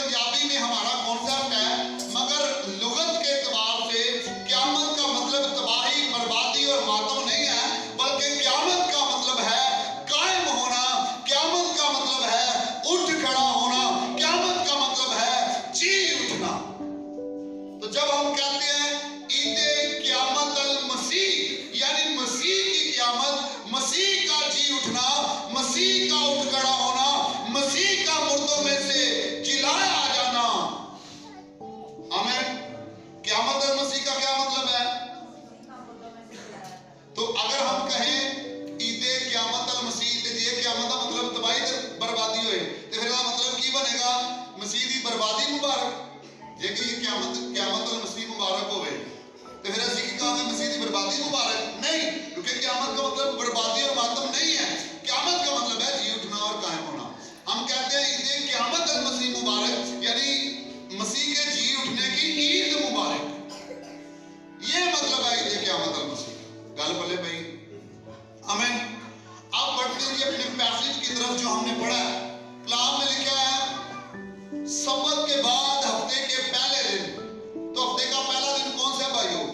पंजाबी में हमारा कॉन्सेप्ट है, मगर लुगत के एतबार से क़यामत का मतलब तबाही, बर्बादी और मातम नहीं है, बल्कि क़यामत का मतलब है कायम होना, क़यामत का मतलब है उठ खड़ा होना, क़यामत का मतलब है जी उठना। तो जब हम कहते हैं ईदे क़यामत अल मसीह, यानी मसीह की क़यामत, मसीह का जी उठना, मसीह का उठ खड़ा होना, मसीह का मुर्दों में से जिलाया जाना। आमीन। क़यामत अल मसीह का क्या मतलब है? तो अगर हम कहें ईदे क़यामत अल मसीह, ते जे क़यामत का मतलब तबाही ते बर्बादी होए, ते फिर मतलब की बनेगा? मसीह की बर्बादी मुबारक। जे कि क़यामत अल मसीह मुबारक होवे, तो फिर असं की कहांगे मसीह की बर्बादी मुबारक? नहीं, क्योंकि क़यामत का मतलब बर्बादी और मातम नहीं है। क़यामत का मतलब है जी उठना और कायम होना। हम कहते हैं ईद क़यामत अल मसीह मुबारक, यानी मसीह के जी उठने की ईद मुबारक। ये मतलब है ईद क़यामत अल मसीह। गल बोले भाई, आमीन। अब बढ़ते हैं अपने पैसेज की तरफ जो हमने पढ़ा है। कलाम में लिखा है सब्बत के बाद हफ्ते के पहले दिन। तो हफ्ते का पहला दिन कौन सा है भाइयों?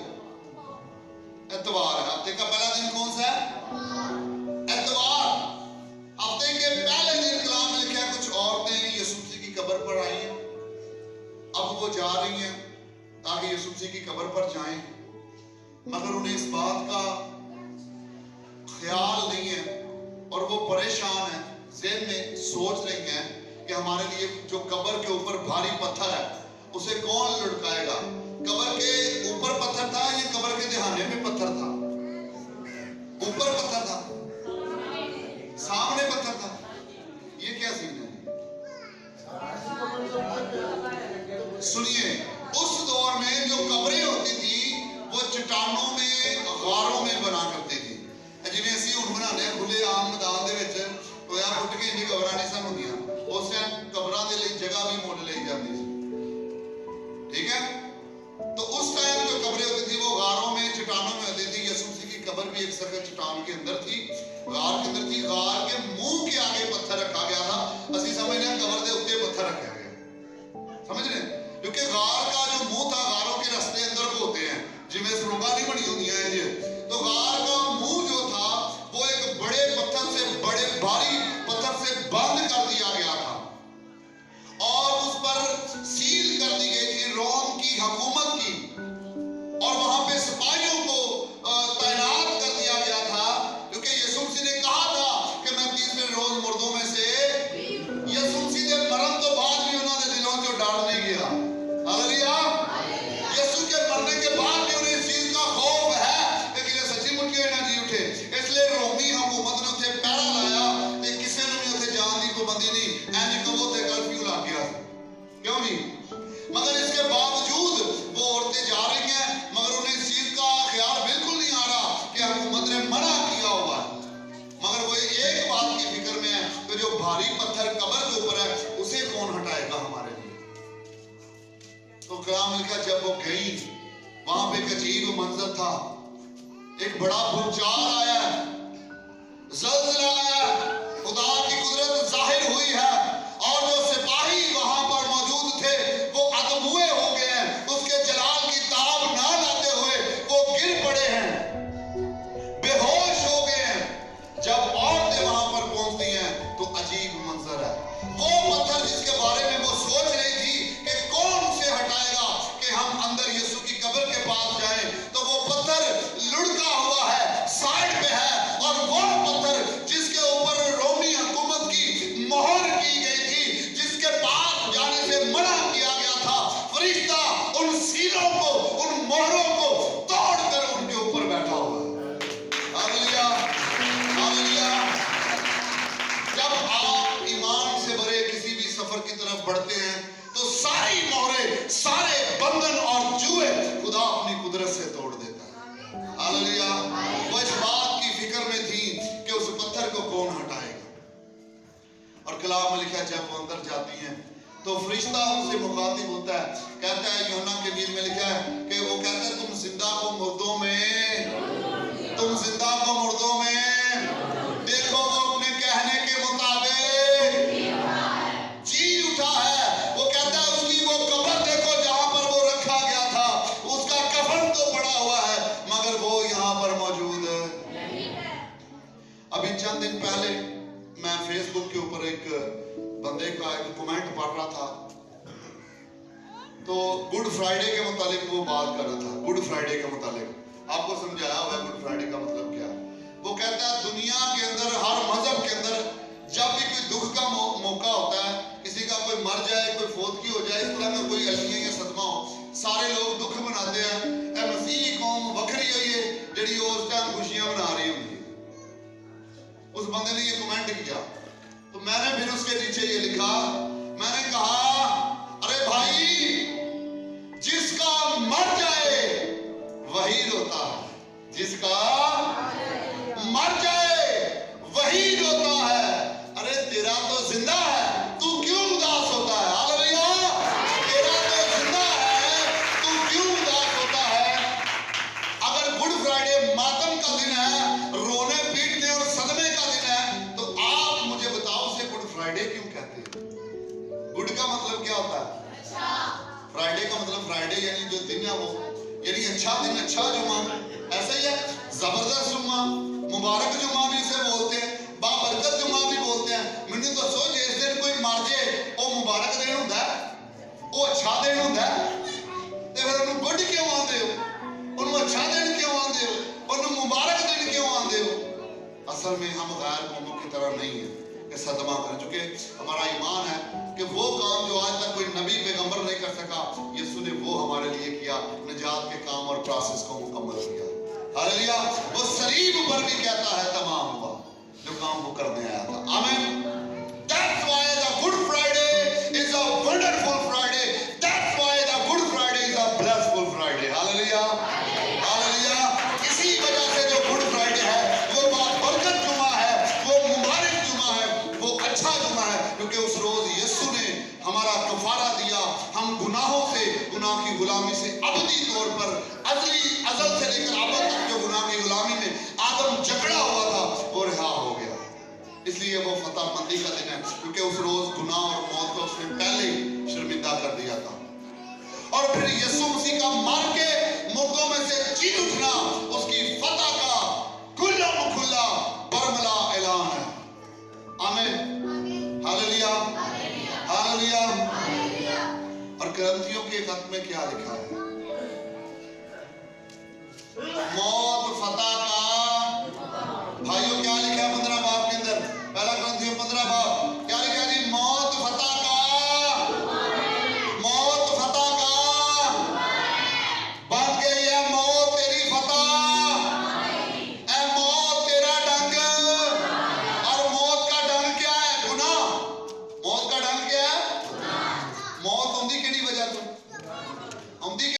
इतवार। हफ्ते का पहला दिन कौन सा है? इतवार। हफ्ते के पहले दिन कलाम में लिखा है कुछ औरतें यीशु मसीह की कब्र पर आई हैं। अब वो जा रही हैं ताकि यीशु मसीह की कब्र पर जाएं, मगर उन्हें इस बात का ख्याल नहीं है और वो परेशान है, ज़हन में सोच रही हैं कि हमारे लिए जो कब्र के ऊपर भारी पत्थर है उसे कौन लुढ़काएगा। कब्र के ऊपर पत्थर था या कब्र के दहाने में पत्थर था? ऊपर पत्थर था, सामने पत्थर था। ये क्या सीन है? सुनिए, उस दौर में जो कब्रें होती थी वो चट्टानों में, गारों में बना करते थे। जिवें असीं हुण बनाने खुले आम मैदान दे विच टोया फुट के इन्नी कब्रां नहीं सन हुंदियां, उस टाइम कब्रां दे लई जगह भी मुल लई जाती सी। ठीक है? तो उस टाइम जो कब्रें होती थी वो गारों में, चट्टानों में होती थी। यीशु मसीह की कब्र भी एक सख्त चट्टान के अंदर थी, गार के अंदर थी। गार के मुंह के आगे पत्थर रखा गया था। असीं समझते हैं कब्र के उत्ते पत्थर रखा गया, समझ रहे हैं? क्योंकि गार का जो मुंह था, गारों के रास्ते अंदर को होते हैं, जिवें सुरंगां नहीं बनी होंदियां हैं। तो गार का मुंह जो था वो एक बड़े पत्थर से, बड़े भारी पत्थर से बंद कर दिया गया था और उस पर सील कर दी गई थी रोम की हुकूमत की, और वहां पे सिपाहियों को तैनात कर दिया गया था, क्योंकि यीशु मसीह ने कहा था कि मैं तीसरे रोज मुर्दों में से। यीशु मसीह के मरण तो बाद भी उन्होंने दिलों को डर नहीं गया। हालेलुया। यीशु के मरने के बाद भी उन्हें इस चीज का खौफ है कि किसी सच्ची मुच्ची ना जी उठे, इसलिए रोमी हुकूमत ने उसे पहरा लाया कि किसी ने भी उसे जान की पाबंदी नहीं, ऐनी कहो ते कर्फ्यू लग गया। क्यों नहीं? मगर इसके बावजूद वो औरतें जा रही हैं, मगर उन्हें इस चीज का ख्याल बिल्कुल नहीं आ रहा कि हुकूमत ने मना किया हुआ है, मगर वो एक बात की फिक्र में है कि जो भारी पत्थर कब्र के ऊपर है उसे कौन हटाएगा हमारे लिए। तो कलाम लिखा जब वो गई, वहां पे एक अजीब मंजर था। एक बड़ा भूचाल आया, ज़लज़ला आया, खुदा की कुदरत जाहिर हुई है, और जो सिपाही वहां पर मौजूद थे वो अदमुए हो गए हैं। उसके जलाल की ताब ना लाते हुए वो गिर पड़े हैं, बेहोश हो गए हैं। जब औरतें वहां पर पहुंचती हैं तो अजीब मंजर है। वो पत्थर जिसके बारे में वो सोच रही थी कि कौन उसे हटाएगा कि हम अंदर यीशु की कब्र के पास जाएं, तो वो पत्थर लुढ़का हुआ है, साइड पे है, और वो पत्थर जिसके ऊपर रोमी हुकूमत की मोहर की गई थी, जिसके पास जाने से मना किया गया था, फरिश्ता उन सीलों को, उन मोहरों को तोड़कर उनके ऊपर बैठा हुआ है। Hallelujah, hallelujah. जब आप ईमान से भरे किसी भी सफर की तरफ बढ़ते हैं तो सारी मोहरें, सारे बंधन और जुए खुदा अपनी कुदरत से तोड़ देता है। हालेलुया। वो इस बात की फिक्र में थी कि उस पत्थर को कौन हटाएगा। और कलाम में लिखा है जब वो अंदर जाती हैं तो फरिश्ता उनसे मुखातिब होता है, कहता है, यूहन्ना के इंजील में लिखा है कि वो कहता है तुम जिंदा को मुर्दों में, तुम जिंदा को मुर्दों में देखो। वो अपने कहने के मुताबिक जी उठा है। वो कहता है अभी चंद दिन पहले मैं फेसबुक के ऊपर एक बंदे का एक कमेंट पढ़ रहा था, तो गुड फ्राइडे के मुतालिक वो बात कर रहा था। गुड फ्राइडे के मुतालिक आपको समझाया हुआ है गुड फ्राइडे का मतलब क्या है। वो कहता है दुनिया के अंदर हर मजहब के अंदर जब भी कोई दुख का मौका होता है, किसी का कोई मर जाए, कोई फोतगी हो जाए, इस तरह का कोई अलमिया या सदमा हो, सारे लोग दुख मनाते हैं। ए मसीही कौम वखरी हुई है जिहड़ी उस टाइम खुशियां मना रही होंगी। उस बंदे ने ये कमेंट किया, तो मैंने फिर उसके नीचे ये लिखा, मैंने कहा अरे भाई जिसका मर जाए वही रोता है, जिसका मर जाए वही रोता है। अरे तेरा तो जिंदा है, तू क्यों उदास होता है? हालेलुया, तेरा तो जिंदा है, तू क्यों उदास होता है? अगर गुड फ्राइडे मातम का दिन है, रोने पीटने और सदमे का दिन है, तो आप मुझे बताओ उसे गुड फ्राइडे क्यों कहते हैं? गुड का मतलब क्या होता है? फ्राइडे का मतलब फ्राइडे यानी जो दिन है वो, यानी अच्छा दिन, अच्छा जुम्मा, ऐसा ही है। जबरदस्त जुम्मा, मुबारक जुम्मा भी इसे बोलते हैं, बाबरकत जुम्मा भी बोलते हैं। मैंने तो सोच जिस दिन कोई मर जाए वो मुबारक दिन होता है, वो अच्छा दिन होता है, तो फिर उन्हें गुड क्यों आंदे हो? उन्हें अच्छा दिन क्यों आंदे हो? उन्हें मुबारक दिन क्यों आंदे हो? असल में हम गैर कौमों की तरह नहीं है कि सदमा करें, चूंकि हमारा ईमान है कि वो काम जो आज तक कोई नबी पैगंबर नहीं कर सका, यीशु ने वो हमारे लिए किया, निजात के काम और प्रोसेस को मुकम्मल किया। हालेलुया, वो सलीब पर भी कहता है तमाम हुआ जो काम वो करने आया था। आमीन। That's why the Good Friday is a wonderful Friday. That's why the Good Friday is a blessful Friday. Hallelujah, hallelujah. इसी वजह से जो गुड फ्राइडे है वो बरकत जुमा है, वो मुबारक जुमा है, वो अच्छा जुमा है, क्योंकि उस रोज यीशु ने हमारा कफारा दिया। हम गुनाहों से, गुनाह की गुलामी से अबदी तौर पर अज़ल से लेकर अब तक जो गुनाह की गुलामी में आदम जकड़ा हुआ था वो रिहा हो गया। इसलिए वो फतह मंदी का दिन है, क्योंकि उस रोज गुनाह और मौत को उसने पहले ही शर्मिंदा कर दिया था। और फिर यीशु मसीह का मार के मुर्दों में से जी उठना उसकी फतह का खुल्लम खुल्ला बरमला ऐलान है। आमीन, हालेलुया, हालेलुया। और कुरिन्थियों के खत में क्या लिखा है? मौत